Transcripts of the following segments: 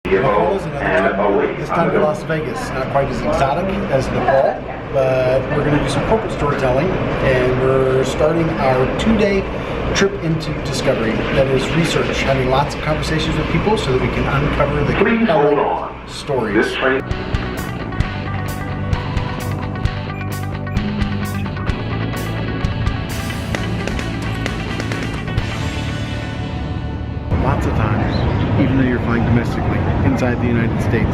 Well, another trip, this time to Las Vegas. Not quite as exotic as Nepal, but we're going to do some corporate storytelling, and we're starting our 2-day trip into discovery. That is research, having lots of conversations with people so that we can uncover the compelling stories. Lots of times, even though you're flying domestically inside the United States,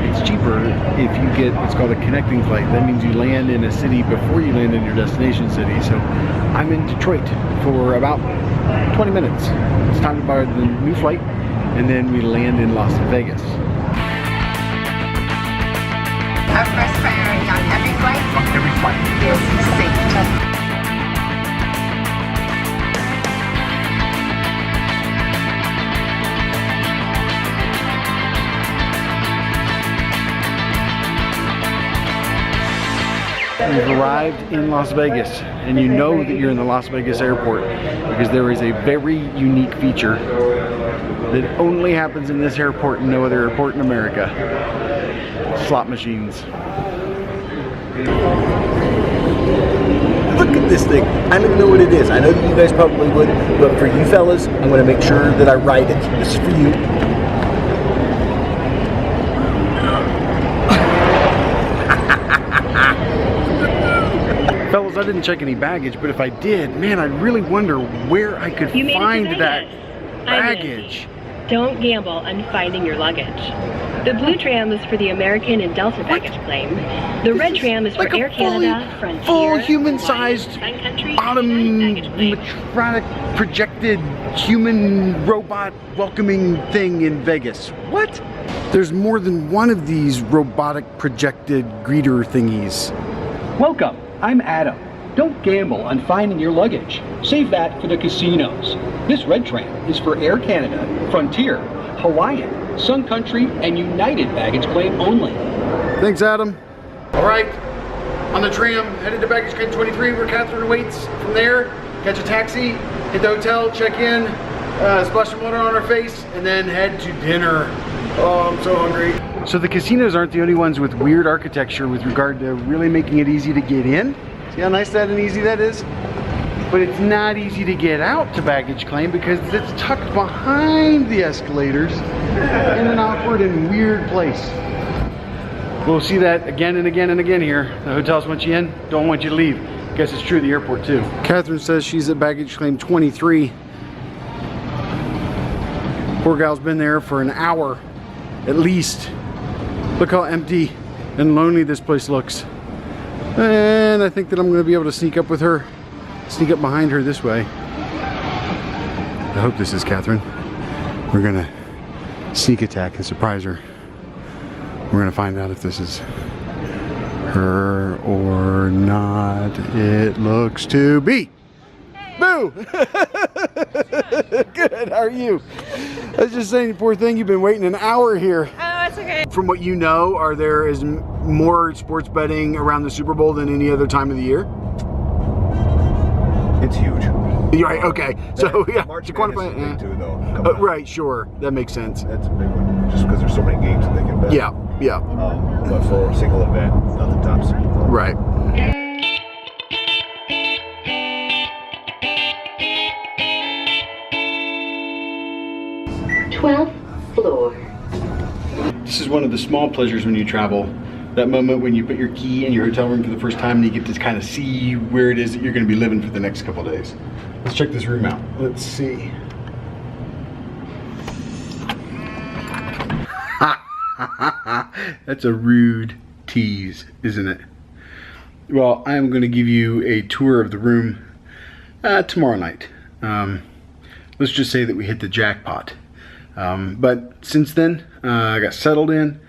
it's cheaper if you get what's called a connecting flight. That means you land in a city before you land in your destination city. So I'm in Detroit for about 20 minutes. It's time to buy the new flight, and then we land in Las Vegas. Our first priority on every flight is safety. We've arrived in Las Vegas, and you know that you're in the Las Vegas airport because there is a very unique feature that only happens in this airport and no other airport in America. Slot machines. Look at this thing. I don't even know what it is. I know that you guys probably would, but for you fellas, I'm going to make sure that I write it. This is for you. Fellas, I didn't check any baggage, but if I did, man, I'd really wonder where I could find that baggage. Don't gamble on finding your luggage. The blue tram is for the American and Delta baggage claim. The red tram is for Air Canada, Frontier, full human-sized, Sun Country, bottom animatronic projected human robot welcoming thing in Vegas. What? There's more than one of these robotic projected greeter thingies. Welcome, I'm Adam. Don't gamble on finding your luggage. Save that for the casinos. This red tram is for Air Canada, Frontier, Hawaiian, Sun Country, and United baggage claim only. Thanks, Adam. All right, on the tram, headed to baggage claim 23 where Catherine waits. From there, catch a taxi, hit the hotel, check in, splash some water on our face, and then head to dinner. Oh, I'm so hungry. So the casinos aren't the only ones with weird architecture with regard to really making it easy to get in. See how nice that and easy that is? But it's not easy to get out to baggage claim because it's tucked behind the escalators in an awkward and weird place. We'll see that again and again and again here. The hotels want you in, don't want you to leave. I guess it's true at the airport too. Catherine says she's at baggage claim 23. Poor gal's been there for an hour at least. Look how empty and lonely this place looks. And I think that I'm going to be able to sneak up with her, sneak up behind her this way. I hope this is Catherine. We're going to sneak attack and surprise her. We're going to find out if this is her or not. It looks to be. Boo! Good, how are you? I was just saying, poor thing, you've been waiting an hour here. Oh, it's okay. From what you know, are there is more sports betting around the Super Bowl than any other time of the year? It's huge. You're right, okay. So, yeah, March to quantify Madness is it, big too, though. right, sure, that makes sense. That's a big one, just because there's so many games that they can bet. Yeah, yeah. But for a single event, nothing tops Super Bowl. Right. 12th floor. This is one of the small pleasures when you travel. That moment when you put your key in your hotel room for the first time and you get to kind of see where it is that you're going to be living for the next couple of days. Let's check this room out. Let's see. That's a rude tease, isn't it? Well, I am going to give you a tour of the room tomorrow night. Let's just say that we hit the jackpot. But since then, I got settled in,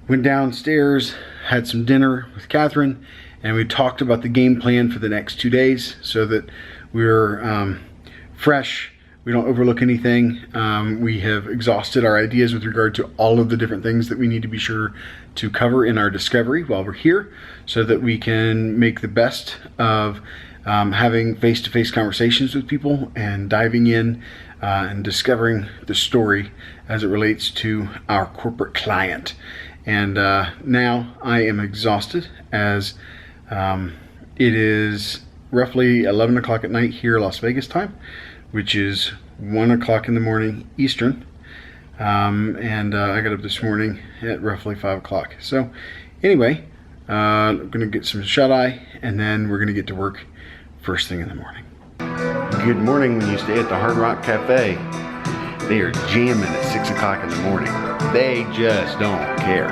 went downstairs, had some dinner with Catherine, and we talked about the game plan for the next 2 days so that we're fresh, we don't overlook anything. We have exhausted our ideas with regard to all of the different things that we need to be sure to cover in our discovery while we're here so that we can make the best of having face-to-face conversations with people and diving in and discovering the story as it relates to our corporate client. And now I am exhausted as it is roughly 11 o'clock at night here Las Vegas time, which is 1 o'clock in the morning Eastern. And I got up this morning at roughly 5 o'clock. So anyway, I'm gonna get some shut-eye and then we're gonna get to work first thing in the morning. Good morning. When you stay at the Hard Rock Cafe, they are jamming at 6 o'clock in the morning. They just don't care.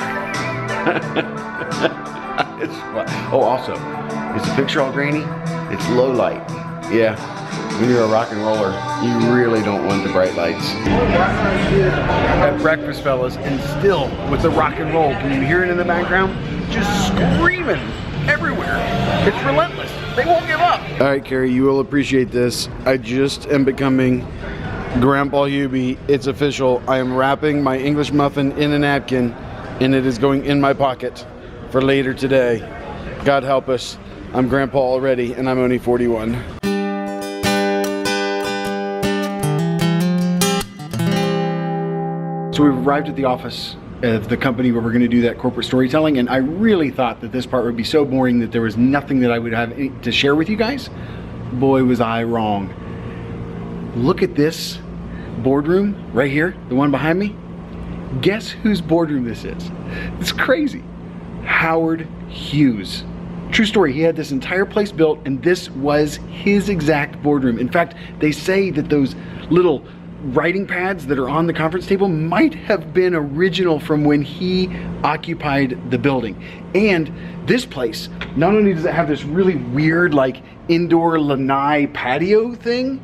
Oh, also, is the picture all grainy? It's low light. Yeah, when you're a rock and roller, you really don't want the bright lights. At breakfast, fellas, and still with the rock and roll, can you hear it in the background? Just screaming everywhere. It's relentless. They won't give up. All right, Carrie, you will appreciate this. I just am becoming Grandpa Hubie. It's official. I am wrapping my English muffin in a napkin, and it is going in my pocket for later today. God help us. I'm Grandpa already, and I'm only 41. So we've arrived at the office of the company where we're going to do that corporate storytelling, and I really thought that this part would be so boring that there was nothing that I would have to share with you guys. Boy, was I wrong. Look at this boardroom right here, the one behind me. Guess whose boardroom this is? It's crazy. Howard Hughes. True story, he had this entire place built and this was his exact boardroom. In fact, they say that those little writing pads that are on the conference table might have been original from when he occupied the building. And this place, not only does it have this really weird like indoor lanai patio thing,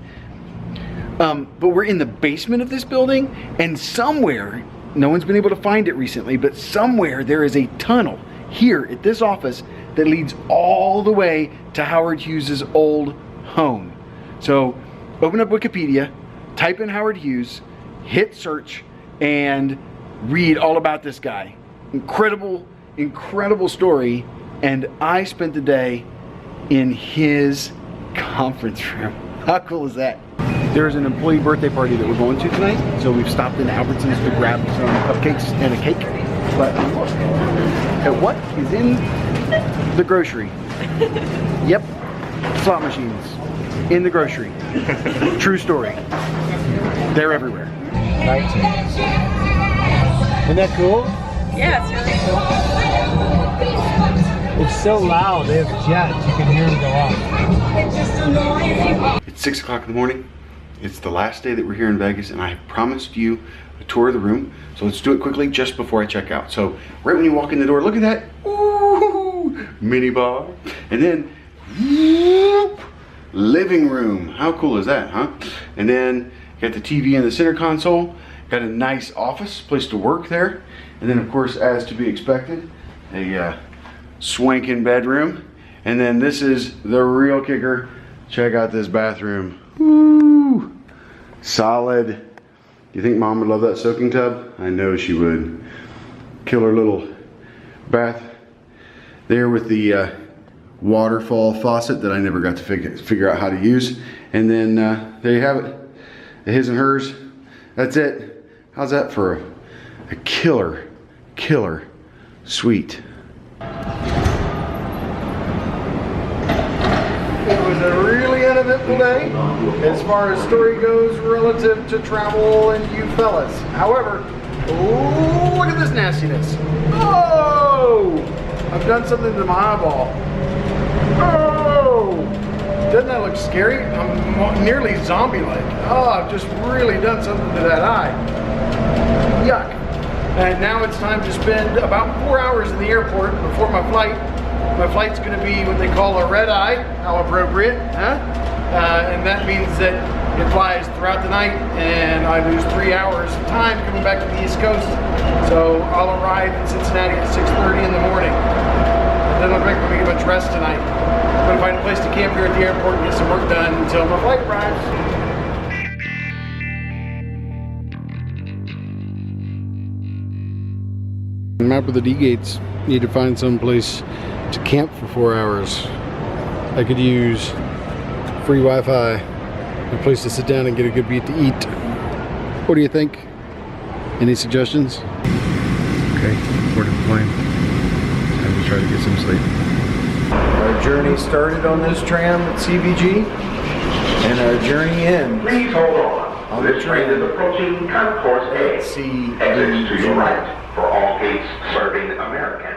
but we're in the basement of this building, and somewhere, no one's been able to find it recently, but somewhere there is a tunnel here at this office that leads all the way to Howard Hughes's old home. So open up Wikipedia, type in Howard Hughes, hit search, and read all about this guy. Incredible, incredible story. And I spent the day in his conference room. How cool is that? There's an employee birthday party that we're going to tonight, so we've stopped in Albertsons to grab some cupcakes and a cake. But look at what is in the grocery. Yep, slot machines in the grocery. True story. They're everywhere. Right? Isn't that cool? Yeah, it's really cool. It's so loud. They have jets. You can hear them go off. It's 6 o'clock in the morning. It's the last day that we're here in Vegas, and I promised you a tour of the room. So let's do it quickly just before I check out. So right when you walk in the door, look at that. Ooh, mini bar. And then whoop, living room. How cool is that, huh? And then got the TV in the center console. Got a nice office, place to work there. And then of course, as to be expected, a swanking bedroom. And then this is the real kicker. Check out this bathroom. Woo! Solid. Do you think Mom would love that soaking tub? I know she would. Killer little bath there with the waterfall faucet that I never got to figure out how to use. And then there you have it. The his and hers. That's it. How's that for a killer suite? It was a really uneventful day as far as story goes relative to travel and you fellas. However, look at this nastiness. Oh! I've done something to my eyeball. Oh! Doesn't that look scary? I'm nearly zombie-like. Oh, I've just really done something to that eye. Yuck. And now it's time to spend about 4 hours in the airport before my flight. My flight's going to be what they call a red eye. How appropriate, huh? And that means that it flies throughout the night and I lose 3 hours of time coming back to the East Coast. So I'll arrive in Cincinnati at 6:30 in the morning. It doesn't look like we're going to get much rest tonight. I'm going to find a place to camp here at the airport and get some work done until my flight arrives. Map of the D-gates. Need to find some place to camp for 4 hours. I could use free Wi-Fi A place to sit down and get a good bite to eat. What do you think? Any suggestions? Okay, we're to the plane. Time to try to get some sleep. Our journey started on this tram at CVG, and our journey ends Please hold on. the This train is approaching concourse A. CVG. Exits to your right for all gates serving American.